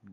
Yeah.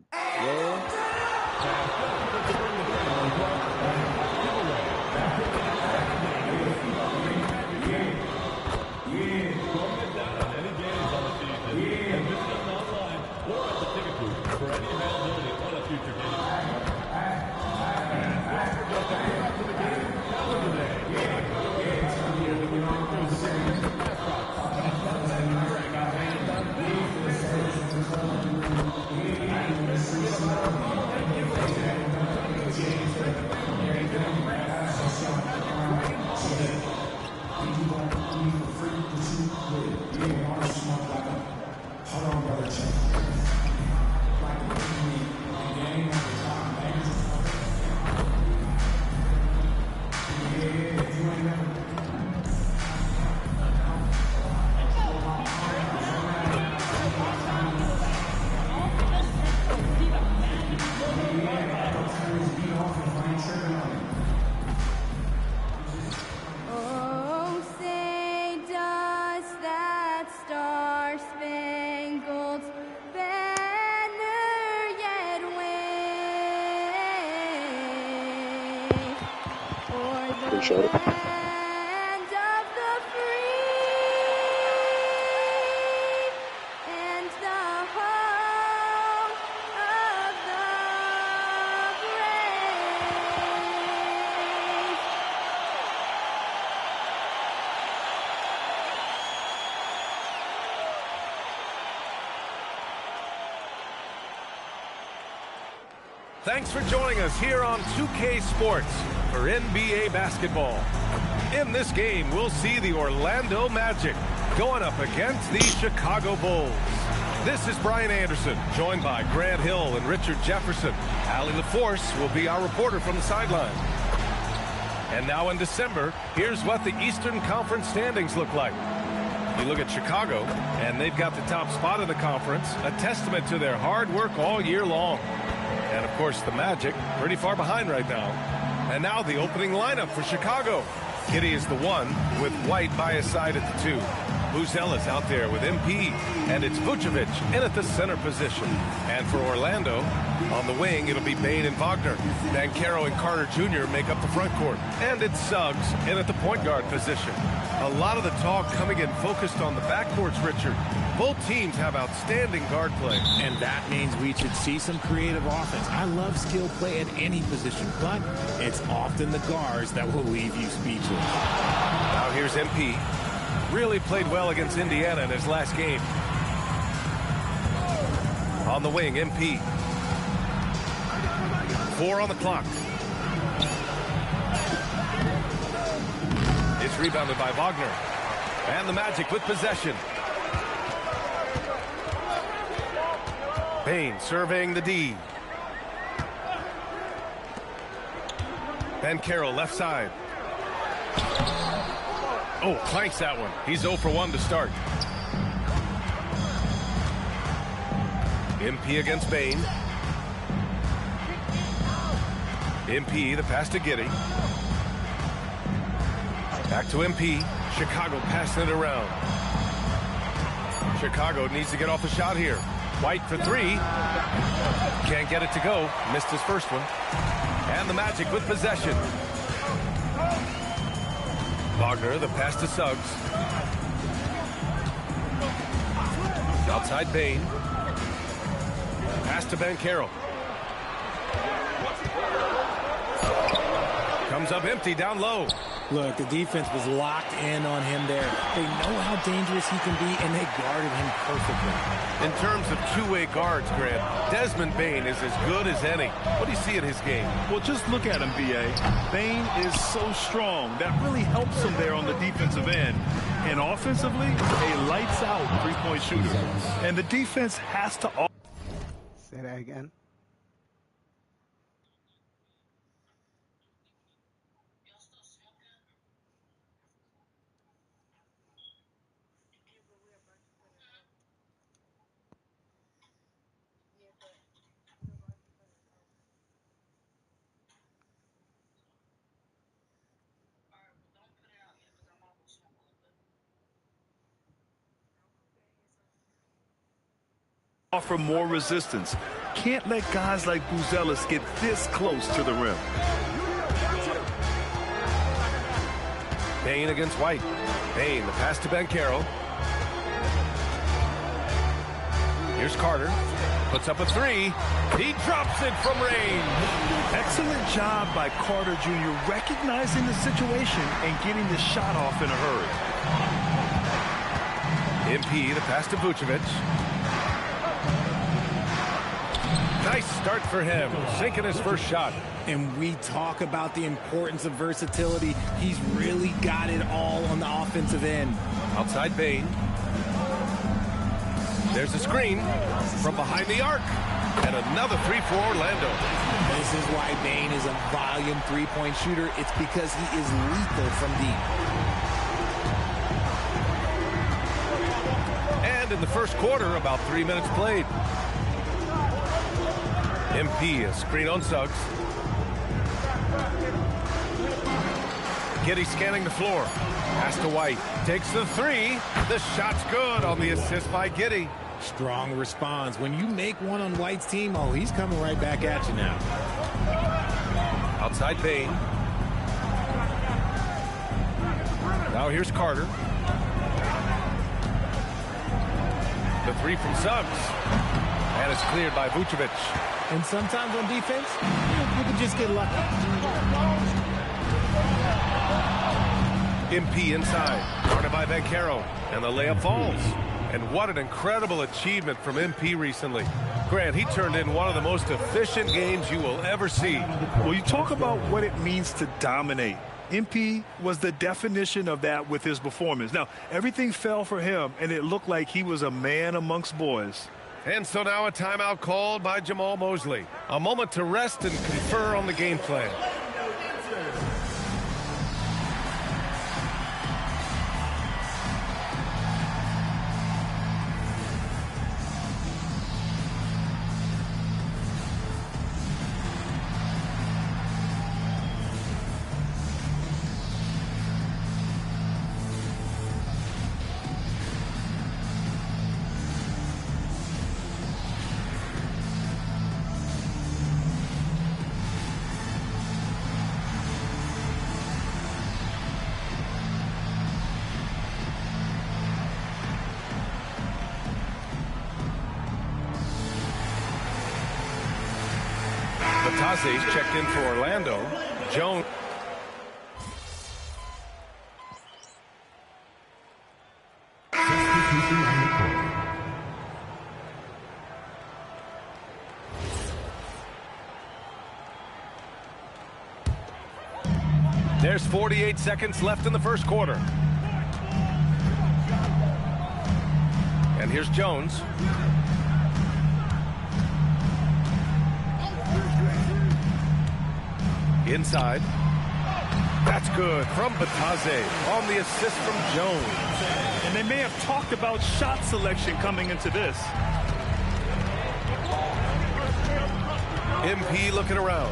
Oh, say does that star-spangled banner yet wave o'er the Appreciate it. land of the free and the home of the brave. Thanks for joining us here on 2K Sports for NBA basketball. In this game, we'll see the Orlando Magic going up against the Chicago Bulls. This is Brian Anderson, joined by Grant Hill and Richard Jefferson. Allie LaForce will be our reporter from the sideline. And now in December, here's what the Eastern Conference standings look like. You look at Chicago, and they've got the top spot in the conference, a testament to their hard work all year long. And, of course, the Magic, pretty far behind right now. And now the opening lineup for Chicago. Kitty is the 1, with White by his side at the 2. Buzella's out there with MP, and it's Vucevic in at the center position. And for Orlando, on the wing, it'll be Bane and Wagner. Banchero and Carter Jr. make up the front court. And it's Suggs in at the point guard position. A lot of the talk coming in focused on the backcourts, Richard. Both teams have outstanding guard play. And that means we should see some creative offense. I love skill play at any position, but it's often the guards that will leave you speechless. Now here's MP. Really played well against Indiana in his last game. On the wing, MP. 4 on the clock. It's rebounded by Wagner. And the Magic with possession. Bane surveying the D. Banchero left side. Oh, clanks that one. He's 0 for 1 to start. MP against Bane. MP, the pass to Giddey. Back to MP. Chicago passing it around. Chicago needs to get off the shot here. White for 3. Can't get it to go. Missed his first one. And the Magic with possession. Wagner, the pass to Suggs. Outside Bane. Pass to Banchero. Comes up empty down low. Look, the defense was locked in on him there. They know how dangerous he can be, and they guarded him perfectly. In terms of two-way guards, Grant, Desmond Bane is as good as any. What do you see in his game? Well, just look at him, B.A. Bane is so strong. That really helps him there on the defensive end. And offensively, a lights-out three-point shooter. And the defense has to... Say that again. offer more resistance. Can't let guys like Buzelis get this close to the rim. Bane against White. Bane, the pass to Banchero. Here's Carter. Puts up a three. He drops it from range. Excellent job by Carter Jr. recognizing the situation and getting the shot off in a hurry. MP, the pass to Vucevic. Nice start for him, sinking his first shot. And we talk about the importance of versatility. He's really got it all on the offensive end. Outside Bane. There's a screen from behind the arc. And another three for Orlando. This is why Bane is a volume three-point shooter. It's because he is lethal from deep. And in the first quarter, about 3 minutes played. MP, a screen on Suggs. Giddey scanning the floor. Pass to White. Takes the three. The shot's good on the assist by Giddey. Strong response. When you make one on White's team, oh, he's coming right back at you now. Outside Bane. Now here's Carter. The three from Suggs. And it's cleared by Vucevic. And sometimes on defense, you can just get lucky. MP inside. Guarded by Banchero. And the layup falls. And what an incredible achievement from MP recently. Grant, he turned in one of the most efficient games you will ever see. Well, you talk about what it means to dominate. MP was the definition of that with his performance. Now, everything fell for him, and it looked like he was a man amongst boys. And so now a timeout called by Jamal Mosley. A moment to rest and confer on the game plan. Batase's checked in for Orlando. Jones. There's 48 seconds left in the first quarter. And here's Jones. Inside. That's good from Batase on the assist from Jones. And they may have talked about shot selection coming into this. MP looking around.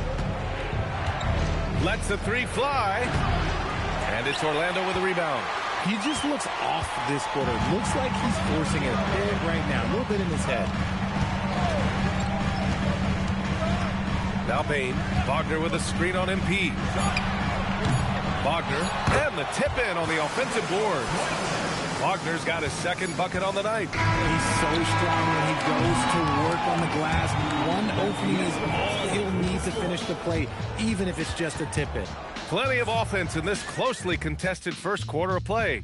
Lets the three fly. And it's Orlando with a rebound. He just looks off this quarter. Looks like he's forcing it a bit right now. A little bit in his head. Now Bane. Wagner with a screen on MP. Wagner. And the tip in on the offensive board. Wagner's got his second bucket on the night. He's so strong when he goes to work on the glass. One opening is all he'll need to finish the play, even if it's just a tip in. Plenty of offense in this closely contested first quarter of play.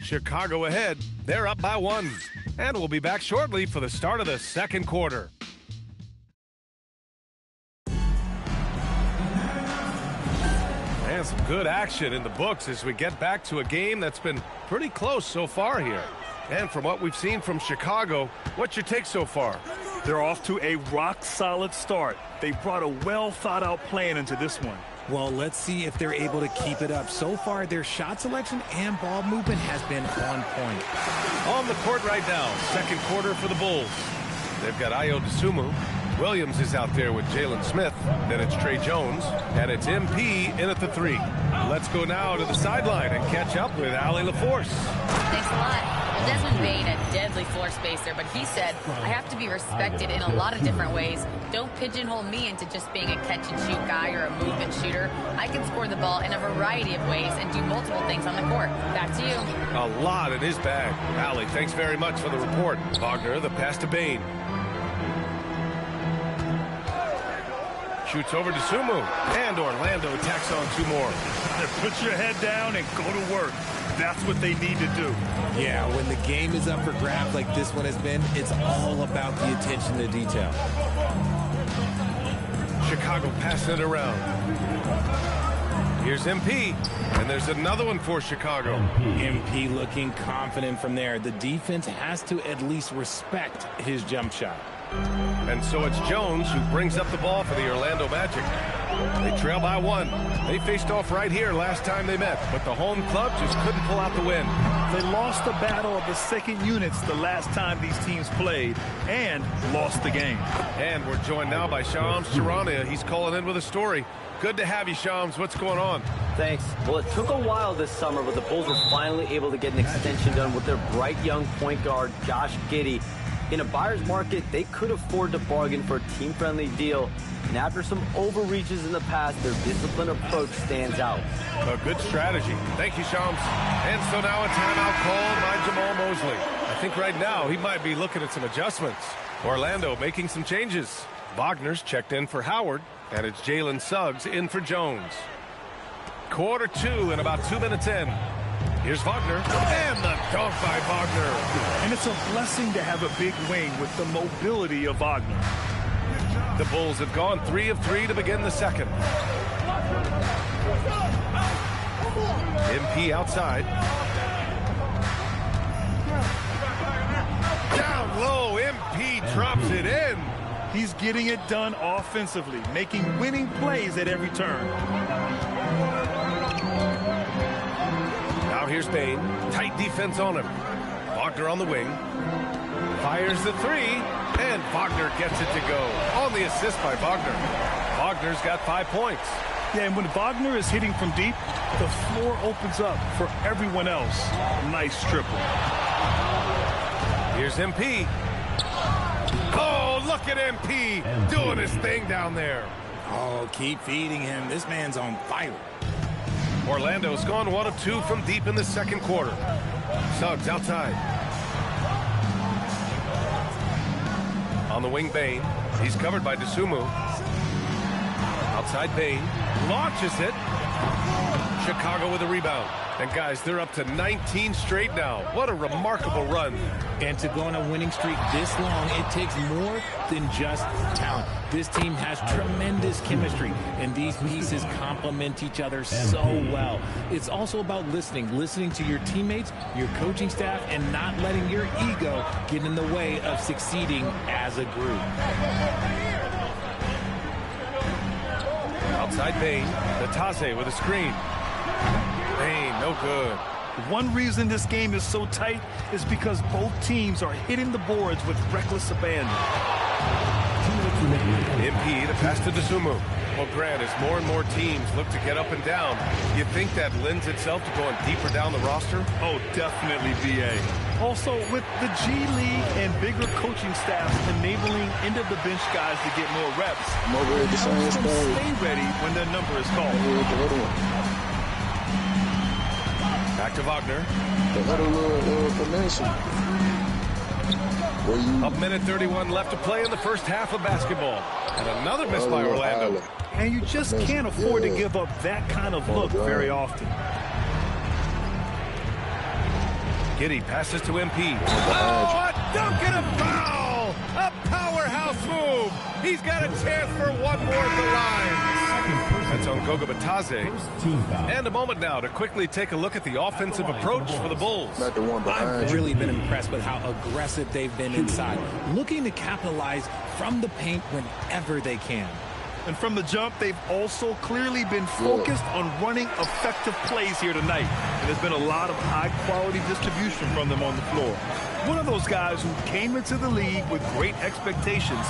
Chicago ahead. They're up by 1. And we'll be back shortly for the start of the second quarter. And some good action in the books as we get back to a game that's been pretty close so far here. And from what we've seen from Chicago, what's your take so far? They're off to a rock-solid start. They brought a well-thought-out plan into this one. Well, let's see if they're able to keep it up. So far, their shot selection and ball movement has been on point. On the court right now, second quarter for the Bulls. They've got Ayo Dosunmu. Williams is out there with Jalen Smith. Then it's Trey Jones. And it's MP in at the 3. Let's go now to the sideline and catch up with Allie LaForce. Thanks a lot. Desmond Bain, a deadly floor spacer, but he said, I have to be respected in a lot of different ways. Don't pigeonhole me into just being a catch-and-shoot guy or a movement shooter. I can score the ball in a variety of ways and do multiple things on the court. Back to you. A lot in his bag. Allie, thanks very much for the report. Wagner, the pass to Bain. Shoots over to Sumu. And Orlando tacks on 2 more. Put your head down and go to work. That's what they need to do. Yeah, when the game is up for grabs like this one has been, it's all about the attention to detail. Chicago passing it around. Here's MP. And there's another one for Chicago. MP looking confident from there. The defense has to at least respect his jump shot. And so it's Jones who brings up the ball for the Orlando Magic. They trail by 1. They faced off right here last time they met, but the home club just couldn't pull out the win. They lost the battle of the second units the last time these teams played and lost the game. And we're joined now by Shams Charania. He's calling in with a story. Good to have you, Shams. What's going on? Thanks. Well, it took a while this summer, but the Bulls were finally able to get an extension done with their bright young point guard, Josh Giddey. In a buyer's market, they could afford to bargain for a team-friendly deal. And after some overreaches in the past, their disciplined approach stands out. A good strategy. Thank you, Shams. And so now a timeout called by Jamal Mosley. I think right now he might be looking at some adjustments. Orlando making some changes. Wagner's checked in for Howard, and it's Jalen Suggs in for Jones. Quarter 2 and about 2 minutes in. Here's Wagner, and the dunk by Wagner. And it's a blessing to have a big wing with the mobility of Wagner. The Bulls have gone 3 of 3 to begin the second. MP outside. Down low, MP drops it in. He's getting it done offensively, making winning plays at every turn. Now here's Bain. Tight defense on him. Wagner on the wing. Fires the 3, and Wagner gets it to go. On the assist by Wagner. Wagner's got 5 points. Yeah, and when Wagner is hitting from deep, the floor opens up for everyone else. Nice triple. Here's MP. Oh, look at MP doing his thing down there. Oh, keep feeding him. This man's on fire. Orlando's gone 1 of 2 from deep in the second quarter. Suggs outside. On the wing, Bain. He's covered by Dosunmu. Outside Bain. Launches it. Chicago with a rebound. And guys, they're up to 19 straight now. What a remarkable run. And to go on a winning streak this long, it takes more than just talent. This team has tremendous chemistry, and these pieces complement each other so well. It's also about listening to your teammates, your coaching staff, and not letting your ego get in the way of succeeding as a group. Outside Bain. Natase with a screen. Bain, no good. One reason this game is so tight is because both teams are hitting the boards with reckless abandon. MP to pass to Dosunmu. Well, Grant, as more and more teams look to get up and down, you think that lends itself to going deeper down the roster? Oh, definitely, BA. Also, with the G League and bigger coaching staffs enabling end-of-the-bench guys to get more reps, helps them stay ready when their number is called. Back to Wagner. A minute 31 left to play in the first half of basketball. And another miss by Orlando. And you just can't afford to give up that kind of look very often. Giddey passes to MP. Oh, a dunk and a foul! A powerhouse move! He's got a chance for one more at the line. That's on Goga Batadze. And a moment now to quickly take a look at the offensive approach for the Bulls. I've really been impressed with how aggressive they've been inside, looking to capitalize from the paint whenever they can. And from the jump, they've also clearly been focused on running effective plays here tonight. And there's been a lot of high-quality distribution from them on the floor. One of those guys who came into the league with great expectations.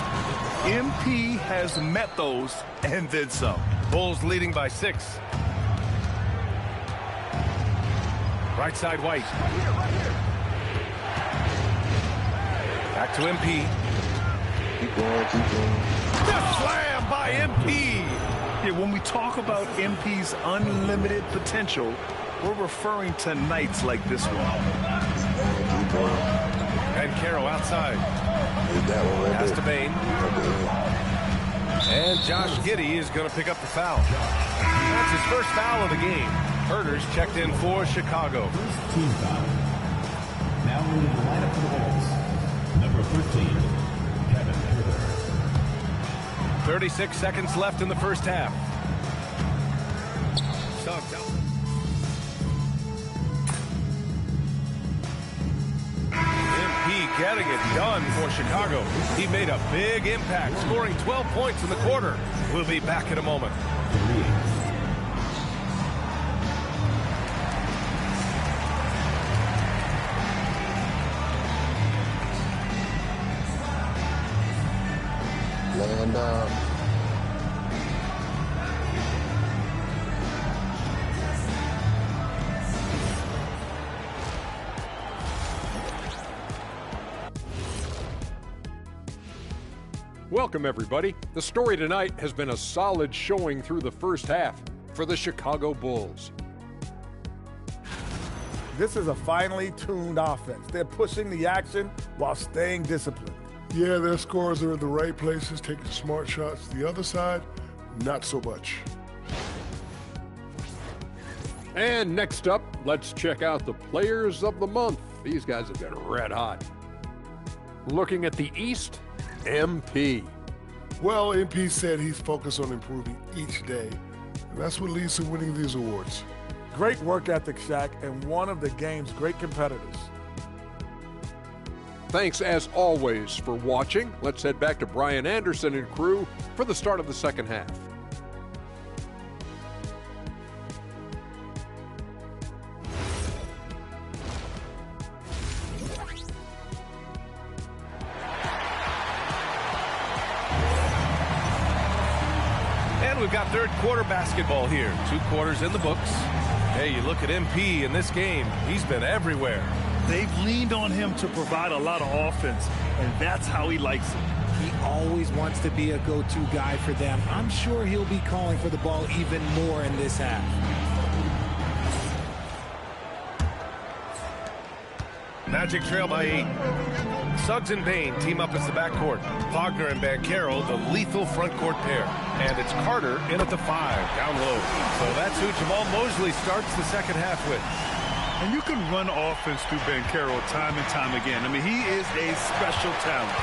MP has met those and then some. Bulls leading by 6. Right side, White. Back to MP. Keep going, keep going. The slam by MP. Yeah, when we talk about MP's unlimited potential, we're referring to nights like this one. Keep going. And Caro outside. Hit that one right Pass there. to Bain. And Josh Giddey is going to pick up the foul. That's his first foul of the game. Herders checked in for Chicago. Team foul. Now in the lineup for the Bulls. Number 13, Kevin Herter. 36 seconds left in the first half. Suggs out. MP getting it done for Chicago. He made a big impact, scoring 12 points in the quarter. We'll be back in a moment. Laying down. Welcome, everybody. The story tonight has been a solid showing through the first half for the Chicago Bulls. This is a finely tuned offense. They're pushing the action while staying disciplined. Yeah, their scores are in the right places, taking smart shots. The other side, not so much. And next up, let's check out the players of the month. These guys have been red hot. Looking at the East, MP. Well, MP said he's focused on improving each day, and that's what leads to winning these awards. Great work ethic, Shaq, and one of the game's great competitors. Thanks, as always, for watching. Let's head back to Brian Anderson and crew for the start of the second half. And we've got third quarter basketball here. 2 quarters in the books. Hey, you look at MP in this game, he's been everywhere. They've leaned on him to provide a lot of offense, and that's how he likes it. He always wants to be a go-to guy for them. I'm sure he'll be calling for the ball even more in this half. Magic trail by 8. Suggs and Bain team up as the backcourt. Wagner and Banchero, the lethal front court pair. And it's Carter in at the 5, down low. So that's who Jamal Mosley starts the second half with. And you can run offense through Banchero time and time again. I mean, he is a special talent.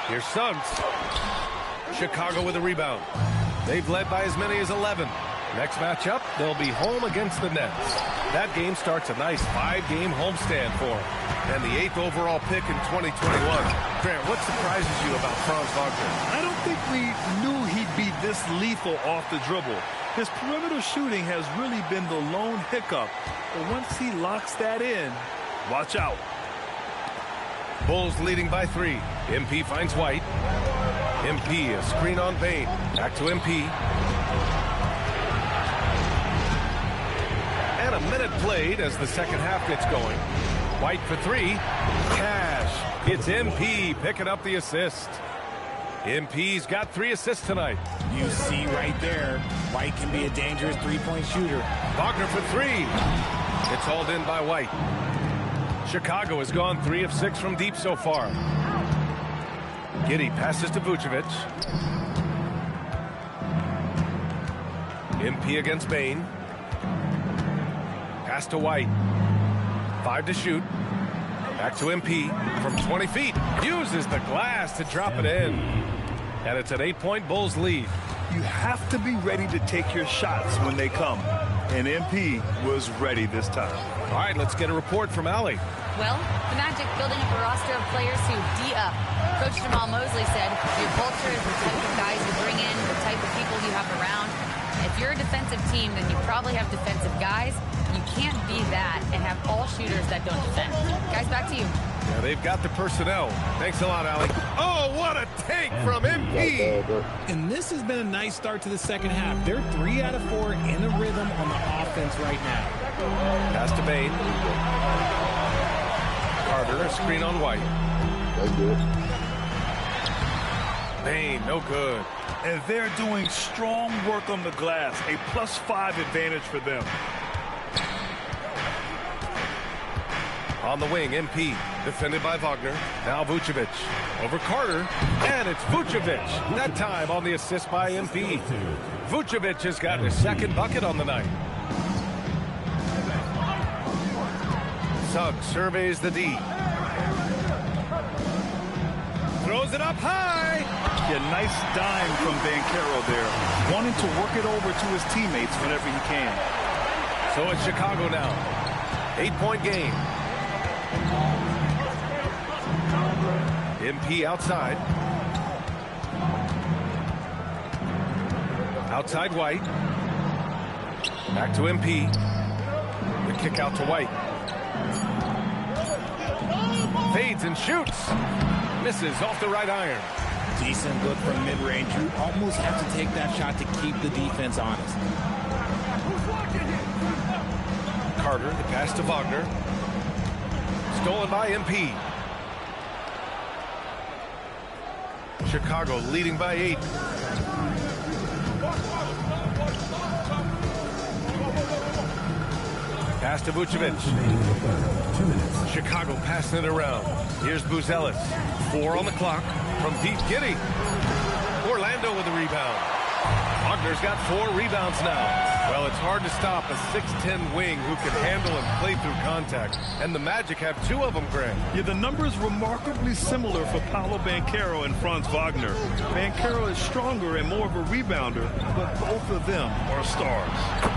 Here's Suggs. Chicago with a rebound. They've led by as many as 11. Next matchup, they'll be home against the Nets. That game starts a nice 5-game homestand for them. And the 8th overall pick in 2021. Grant, what surprises you about Franz Wagner? I don't think we knew he'd be this lethal off the dribble. His perimeter shooting has really been the lone hiccup. But once he locks that in, watch out. Bulls leading by 3. MP finds White. MP, a screen on Bain. Back to MP. And a minute played as the second half gets going. White for 3. Cash. It's MP picking up the assist. MP's got 3 assists tonight. You see right there, White can be a dangerous three-point shooter. Wagner for 3. It's hauled in by White. Chicago has gone 3 of 6 from deep so far. Giddey passes to Vucevic. MP against Bain. Pass to White. 5 to shoot. Back to MP from 20 feet. Uses the glass to drop it in. And it's an 8-point Bulls lead. You have to be ready to take your shots when they come. And MP was ready this time. All right, let's get a report from Allie. Well, the Magic building up a roster of players who D-up. Coach Jamal Mosley said, your culture is the type of guys you bring in, the type of people you have around. If you're a defensive team, then you probably have defensive guys. You can't be that and have all shooters that don't defend. Guys, back to you. Yeah, they've got the personnel. Thanks a lot, Allie. Oh, what a take from MP! And this has been a nice start to the second half. They're 3 out of 4 in a rhythm on the offense right now. Pass to Bain. Carter, a screen on White. That's good. Bain, no good. And they're doing strong work on the glass. A +5 advantage for them. On the wing, MP, defended by Wagner. Now Vucevic over Carter, and it's Vucevic. That time on the assist by MP. Vucevic has gotten his second bucket on the night. Suggs surveys the D. Throws it up high. Yeah, nice dime from Banchero there. Wanting to work it over to his teammates whenever he can. So it's Chicago now. 8-point game. MP outside. Outside White. Back to MP. The kick out to White. Fades and shoots. Misses off the right iron. Decent look from mid-range. You almost have to take that shot to keep the defense honest. Carter, the pass to Wagner. Stolen by MP. Chicago leading by 8. Pass to Vucevic. Chicago passing it around. Here's Buzelis. 4 on the clock from deep. Giddey. Orlando with the rebound. Wagner's got 4 rebounds now. Well, it's hard to stop a 6'10 wing who can handle and play through contact. And the Magic have 2 of them, Grant. Yeah, the numbers remarkably similar for Paolo Banchero and Franz Wagner. Banchero is stronger and more of a rebounder, but both of them are stars.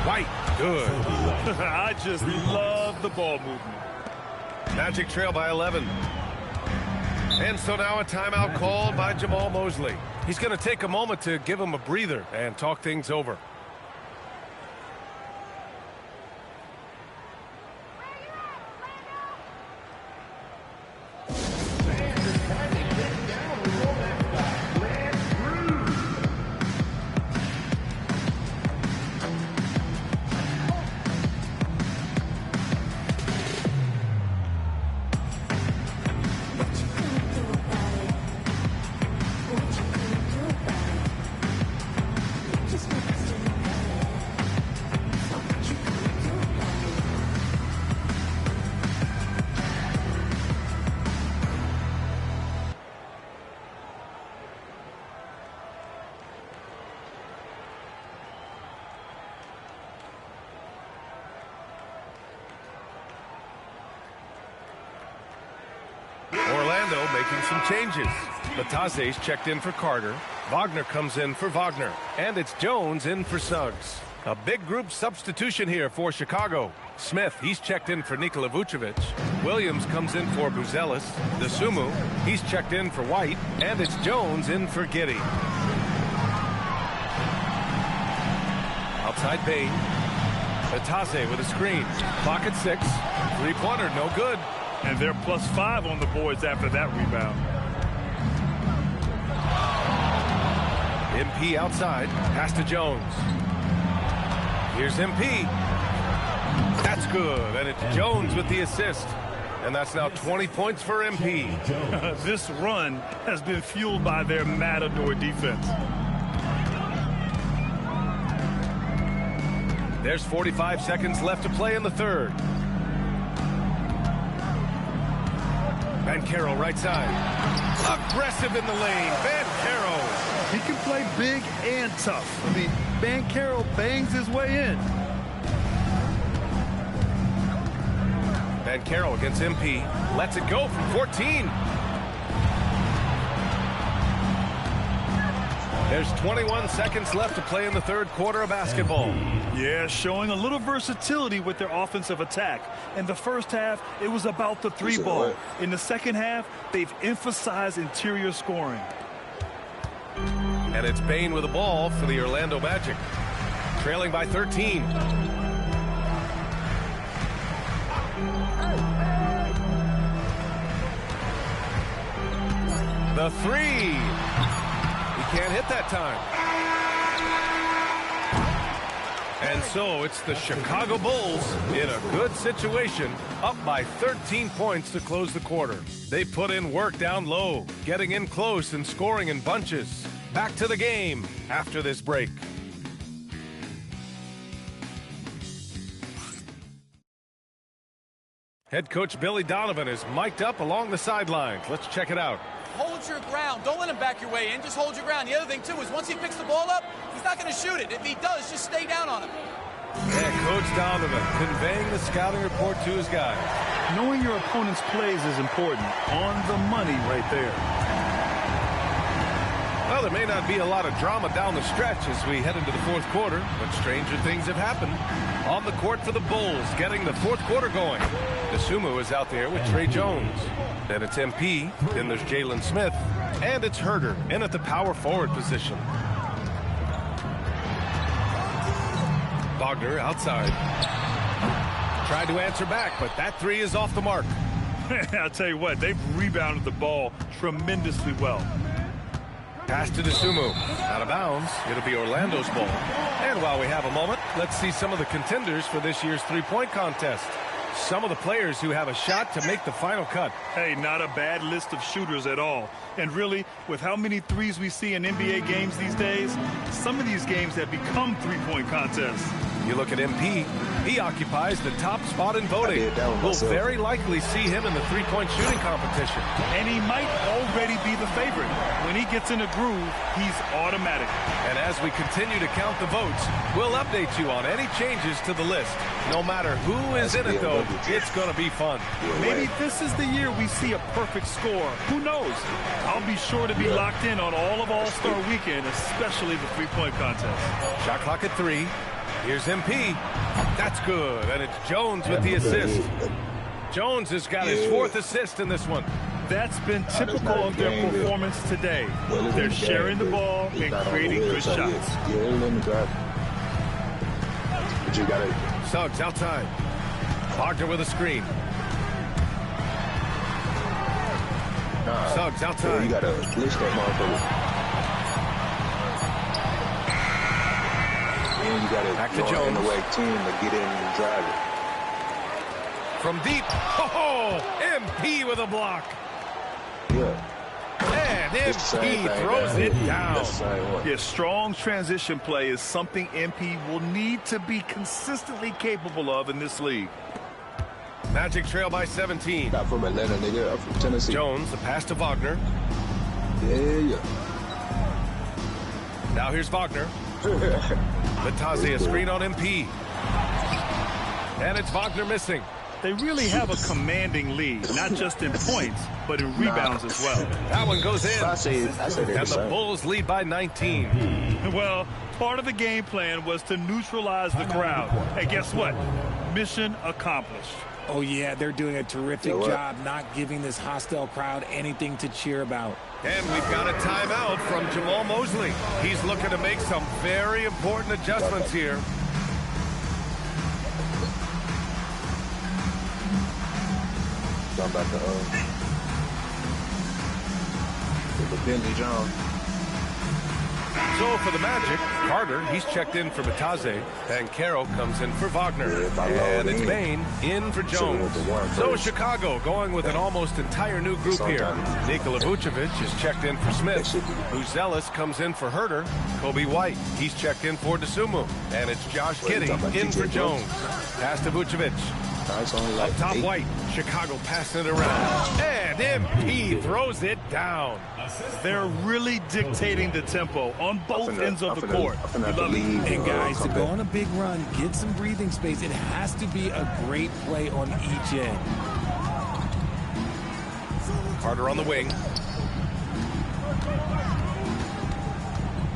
White, good. I just love the ball movement. Magic trail by 11. And so now a timeout called by Jamal Mosley. He's going to take a moment to give him a breather and talk things over. Orlando making some changes. Batase's checked in for Carter. Wagner comes in for Wagner. And it's Jones in for Suggs. A big group substitution here for Chicago. Smith, he's checked in for Nikola Vucevic. Williams comes in for Buzelis. Dosunmu, he's checked in for White. And it's Jones in for Giddey. Outside Bain. Batase with a screen. Clock at 6. Three-pointer, no good. And they're +5 on the boards after that rebound. MP outside. Pass to Jones. Here's MP. That's good. And it's Jones with the assist. And that's now 20 points for MP. This run has been fueled by their Matador defense. There's 45 seconds left to play in the third. Banchero right side. Aggressive in the lane. Banchero. He can play big and tough. I mean, Banchero bangs his way in. Banchero against MP. Lets it go from 14. There's 21 seconds left to play in the third quarter of basketball. Yeah, showing a little versatility with their offensive attack. In the first half, it was about the 3-ball. In the second half, they've emphasized interior scoring. And it's Bain with the ball for the Orlando Magic. Trailing by 13. The 3. He can't hit that time. And so it's the Chicago Bulls in a good situation, up by 13 points to close the quarter. They put in work down low, getting in close and scoring in bunches. Back to the game after this break. Head coach Billy Donovan is mic'd up along the sidelines. Let's check it out. Hold your ground. Don't let him back your way in. Just hold your ground. The other thing, too, is once he picks the ball up, he's not going to shoot it. If he does, just stay down on him. Yeah, Coach Donovan conveying the scouting report to his guys. Knowing your opponent's plays is important. On the money right there. Well, there may not be a lot of drama down the stretch as we head into the fourth quarter, but stranger things have happened. On the court for the Bulls, getting the fourth quarter going. Dosunmu is out there with Tre Jones. Then it's MP, then there's Jalen Smith, and it's Huerter in at the power forward position. Wagner outside. Tried to answer back, but that three is off the mark. I'll tell you what, they've rebounded the ball tremendously well. Pass to Dosunmu. Out of bounds. It'll be Orlando's ball. And while we have a moment, let's see some of the contenders for this year's three-point contest. Some of the players who have a shot to make the final cut. Hey, not a bad list of shooters at all. And really, with how many threes we see in NBA games these days, some of these games have become three-point contests. You look at MP, he occupies the top spot in voting. We'll very likely see him in the three-point shooting competition. And he might already be the favorite. When he gets in a groove, he's automatic. And as we continue to count the votes, we'll update you on any changes to the list. No matter who is in it, though, it's going to be fun. Maybe this is the year we see a perfect score. Who knows? I'll be sure to be locked in on all of All-Star Weekend, especially the three-point contest. Shot clock at 3. Here's MP. That's good. And it's Jones with the assist. Jones has got his 4th assist in this one. That's been typical of their performance today. They're sharing the ball and creating good shots. But you got it. Suggs outside. Wagner with a screen. Suggs outside. You got to blitz that motherfucker. And you got to back to Jones. In the way team to get in and drive it. From deep. Oh, MP with a block. Yeah. And MP throws it down. Yeah, strong transition play is something MP will need to be consistently capable of in this league. Magic trail by 17. Not from Atlanta, nigga. I'm from Tennessee. Jones, the pass to Wagner. Yeah. Now here's Wagner. Vitaze, a screen on MP. And it's Wagner missing. They really have a commanding lead, not just in points, but in rebounds as well. That one goes in. I say and the Bulls lead by 19. Well, part of the game plan was to neutralize the crowd. And guess what? Mission accomplished. Oh, yeah, they're doing a terrific job not giving this hostile crowd anything to cheer about. And we've got a timeout from Jamal Mosley. He's looking to make some very important adjustments here. About the Bentley John. So for the Magic, Carter, he's checked in for Vitaze, and Carroll comes in for Wagner. And it's Bain in for Jones. So Chicago going with an almost entire new group here. Nikola Vucevic is checked in for Smith. Buzelis comes in for Huerter. Kobe White, he's checked in for Dosunmu. And it's Josh Giddey in for Jones. Pass to Vucevic. Up top, White. Chicago passing it around. And MP throws it down. They're really dictating the tempo on both ends of the court. And guys, to go on a big run, get some breathing space, it has to be a great play on each end. Carter on the wing.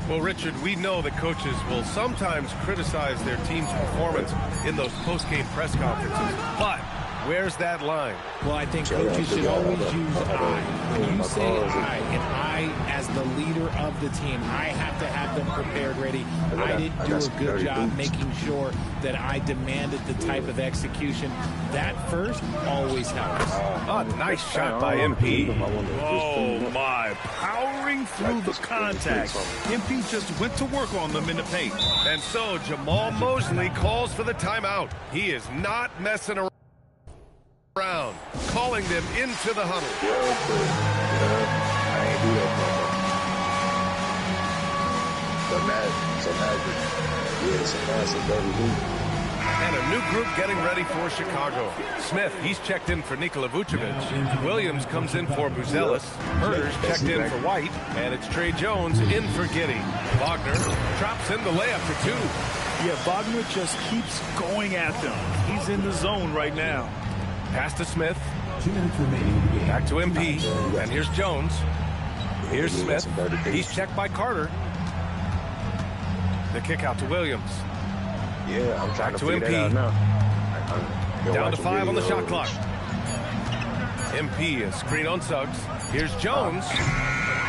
Well, Richard, we know that coaches will sometimes criticize their team's performance in those post-game press conferences. But where's that line? Well, I think coaches should always use I. When you say I, and I as the leader of the team, I have to have them prepared ready. I didn't do a good job making sure that I demanded the type of execution. That first always helps. A nice shot by MP. Oh, my. Powering through the contact. MP just went to work on them in the paint. And so Jamal Mosley calls for the timeout. He is not messing around, calling them into the huddle. I ain't do that no more. And a new group getting ready for Chicago. Smith, he's checked in for Nikola Vucevic. Williams comes in for Buzelis. Herder's checked in for White. And it's Trey Jones in for Giddey. Wagner drops in the layup for two. Yeah, Wagner just keeps going at them. He's in the zone right now. Pass to Smith. 2 minutes remaining in the game. Back to MP. And here's Jones. Here's Smith. He's checked by Carter. The kick out to Williams. Yeah, I'm trying Back to to figure MP. that out now. Down to 5 on the shot clock. MP, a screen on Suggs. Here's Jones.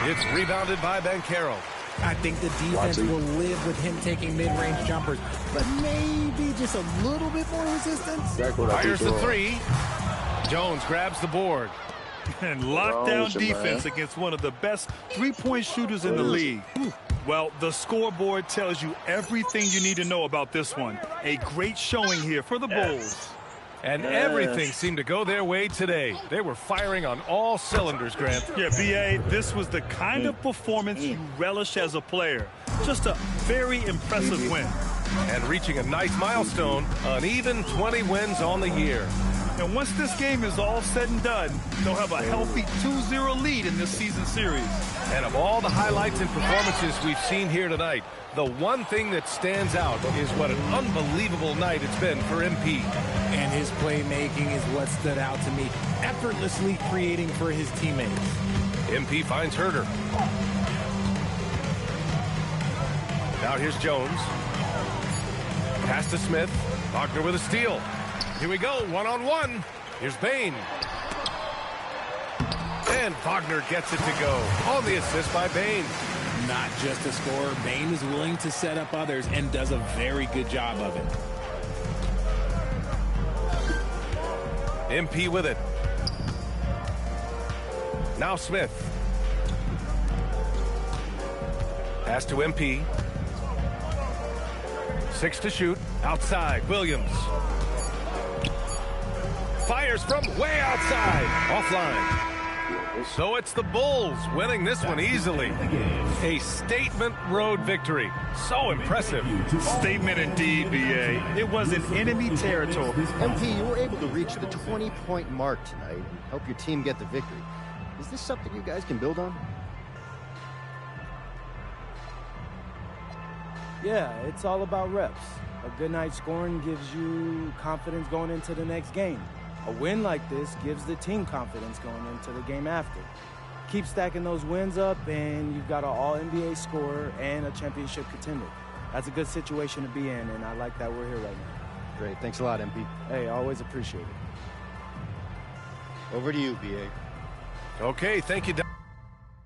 It's rebounded by Banchero. I think the defense will live with him taking mid-range jumpers, but maybe just a little bit more resistance. Fires the three. Jones grabs the board. And lockdown defense against one of the best three-point shooters in the league. Well, the scoreboard tells you everything you need to know about this one. A great showing here for the Bulls. And everything seemed to go their way today. They were firing on all cylinders, Grant. Yeah, B.A., this was the kind of performance you relish as a player. Just a very impressive win. And reaching a nice milestone, an even 20 wins on the year. And once this game is all said and done, they'll have a healthy 2-0 lead in this season series. And of all the highlights and performances we've seen here tonight, the one thing that stands out is what an unbelievable night it's been for MP. And his playmaking is what stood out to me, effortlessly creating for his teammates. MP finds Herder. Now here's Jones. Pass to Smith. Wagner with a steal. Here we go, one-on-one. Here's Bane. And Wagner gets it to go on the assist by Bane. Not just a scorer, Bane is willing to set up others and does a very good job of it. MP with it. Now Smith. Pass to MP. 6 to shoot. Outside, Williams. Fires from way outside. Offline. So it's the Bulls winning this one easily. A statement road victory. So impressive. Statement indeed, B.A. It was in enemy territory. MP, you were able to reach the 20-point mark tonight and help your team get the victory. Is this something you guys can build on? Yeah, it's all about reps. A good night scoring gives you confidence going into the next game. A win like this gives the team confidence going into the game after. Keep stacking those wins up, and you've got an all-NBA scorer and a championship contender. That's a good situation to be in, and I like that we're here right now. Great. Thanks a lot, MP. Hey, always appreciate it. Over to you, B.A. Okay, thank you, Don.